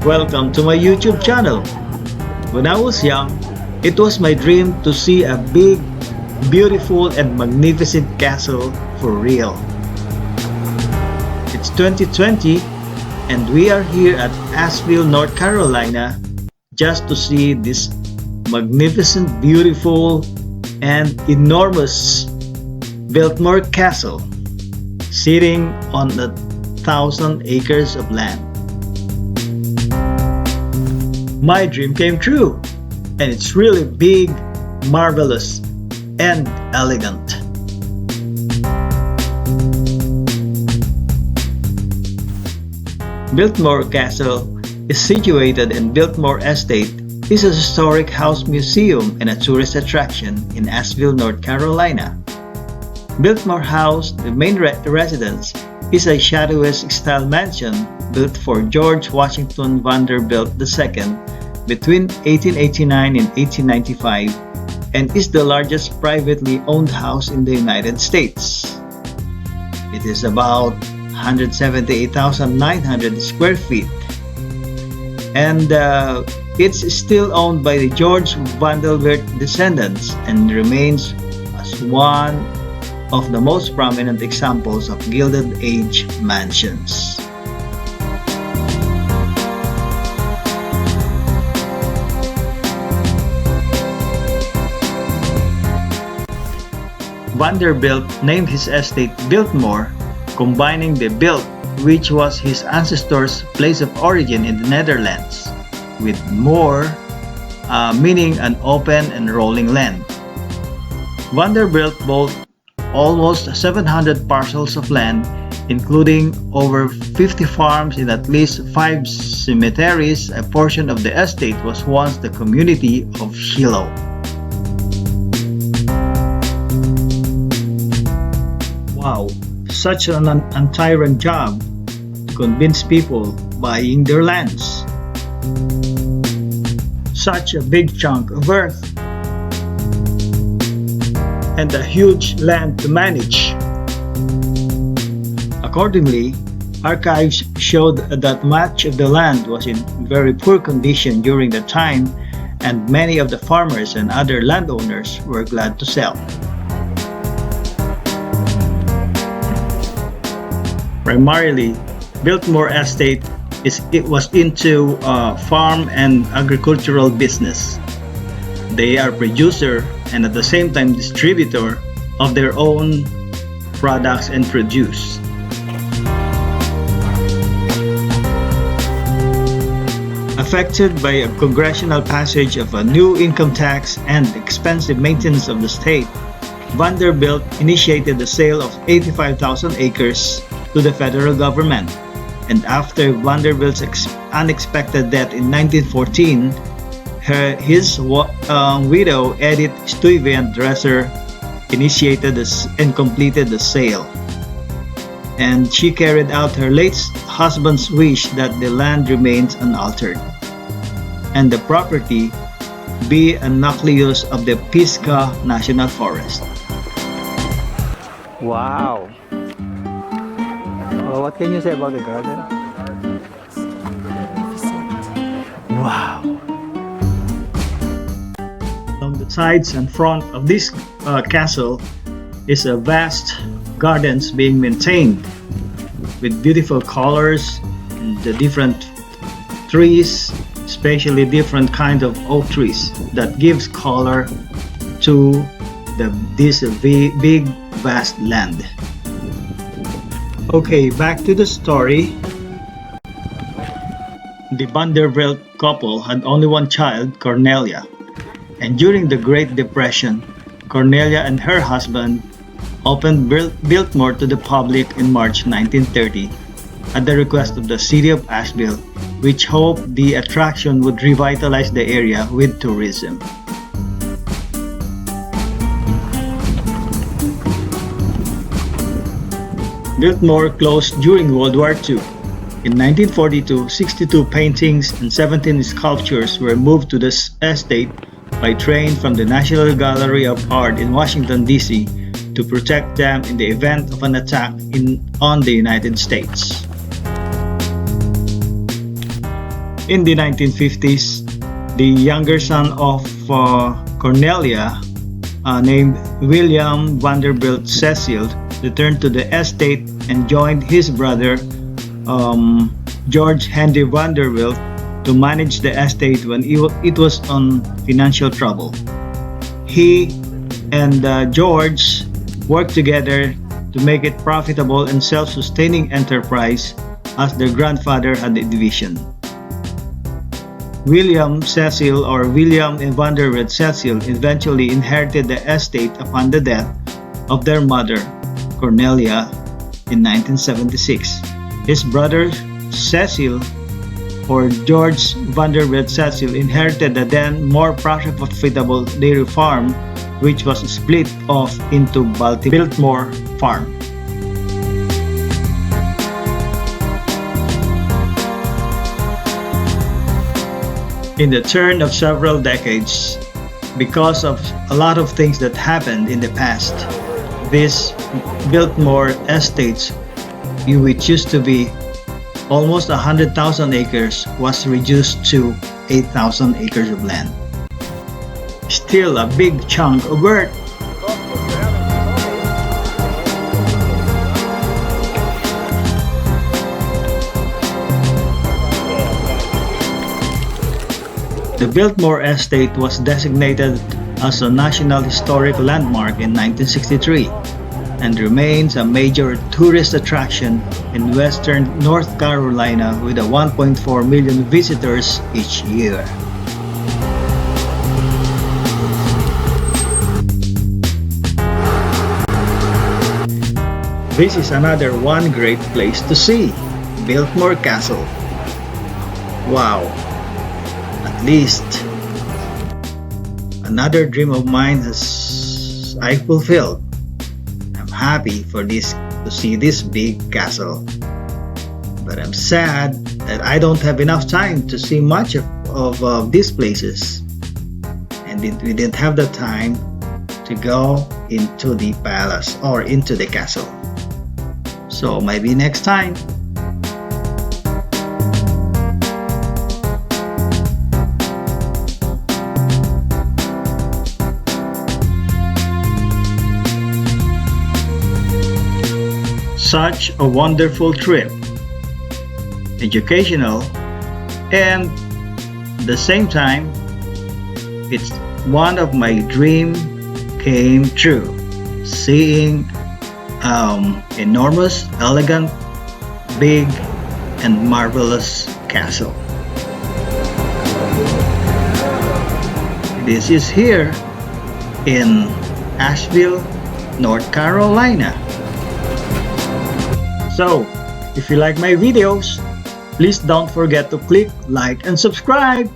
Welcome to my YouTube channel. When I was young, it was my dream to see a big, beautiful and magnificent castle for real. It's 2020 and we are here at Ashville, North Carolina just to see this magnificent, beautiful and enormous Biltmore Castle sitting on 1,000 acres of land. My dream came true, and it's really big, marvelous, and elegant. Biltmore Castle is situated in Biltmore Estate. It's a historic house museum and a tourist attraction in Ashville, North Carolina. Biltmore House, the main residence, is a Shadowesque style mansion built for George Washington Vanderbilt II between 1889 and 1895 and is the largest privately owned house in the United States. It is about 178,900 square feet and it's still owned by the George Vanderbilt descendants and remains as one of the most prominent examples of Gilded Age mansions. Vanderbilt named his estate Biltmore, combining the Bilt, which was his ancestors' place of origin in the Netherlands, with more, meaning an open and rolling land. Vanderbilt bought almost 700 parcels of land, including over 50 farms and at least 5 cemeteries. A portion of the estate was once the community of Shiloh. Wow, such an untiring job to convince people buying their lands. Such a big chunk of earth and a huge land to manage. Accordingly, archives showed that much of the land was in very poor condition during the time, and many of the farmers and other landowners were glad to sell. Primarily, Biltmore Estate was into farm and agricultural business. They are producer and at the same time distributor of their own products and produce. Affected by a congressional passage of a new income tax and expensive maintenance of the state, Vanderbilt initiated the sale of 85,000 acres to the federal government, and after Vanderbilt's unexpected death in 1914, his widow Edith Stuyvesant Dresser initiated and completed the sale, and she carried out her late husband's wish that the land remains unaltered and the property be a nucleus of the Pisgah National Forest. Wow. Well, what can you say about the garden? Wow. On the sides and front of this castle is a vast gardens being maintained with beautiful colors, the different trees, especially different kind of oak trees that gives color to this big vast land. Okay, back to the story. The Vanderbilt couple had only one child, Cornelia, and during the Great Depression, Cornelia and her husband opened Biltmore to the public in March 1930 at the request of the city of Ashville, which hoped the attraction would revitalize the area with tourism. Biltmore closed during World War II, In 1942, 62 paintings and 17 sculptures were moved to the estate by train from the National Gallery of Art in Washington, D.C. to protect them in the event of an attack on the United States. In the 1950s, the younger son of Cornelia, named William Vanderbilt Cecil, returned to the estate and joined his brother George Henry Vanderbilt to manage the estate when it was on financial trouble. He and George worked together to make it profitable and self-sustaining enterprise as their grandfather had envisioned. William Cecil or William Vanderbilt Cecil eventually inherited the estate upon the death of their mother, Cornelia, in 1976. His brother Cecil or George Vanderbilt Cecil inherited the then more profitable dairy farm, which was split off into Biltmore Farm. In the turn of several decades, because of a lot of things that happened in the past, this Biltmore Estates, which used to be almost 100,000 acres, was reduced to 8,000 acres of land. Still a big chunk of earth. The Biltmore Estate was designated as a National Historic Landmark in 1963 and remains a major tourist attraction in western North Carolina with 1.4 million visitors each year. This is another one great place to see, Biltmore Castle. Wow! At least another dream of mine I fulfilled. I'm happy for to see this big castle, but I'm sad that I don't have enough time to see much of these places, and we didn't have the time to go into the palace or into the castle. So maybe next time. Such a wonderful trip, educational, and at the same time, it's one of my dreams came true, seeing enormous, elegant, big, and marvelous castle. This is here in Ashville, North Carolina. So, if you like my videos, please don't forget to click like and subscribe.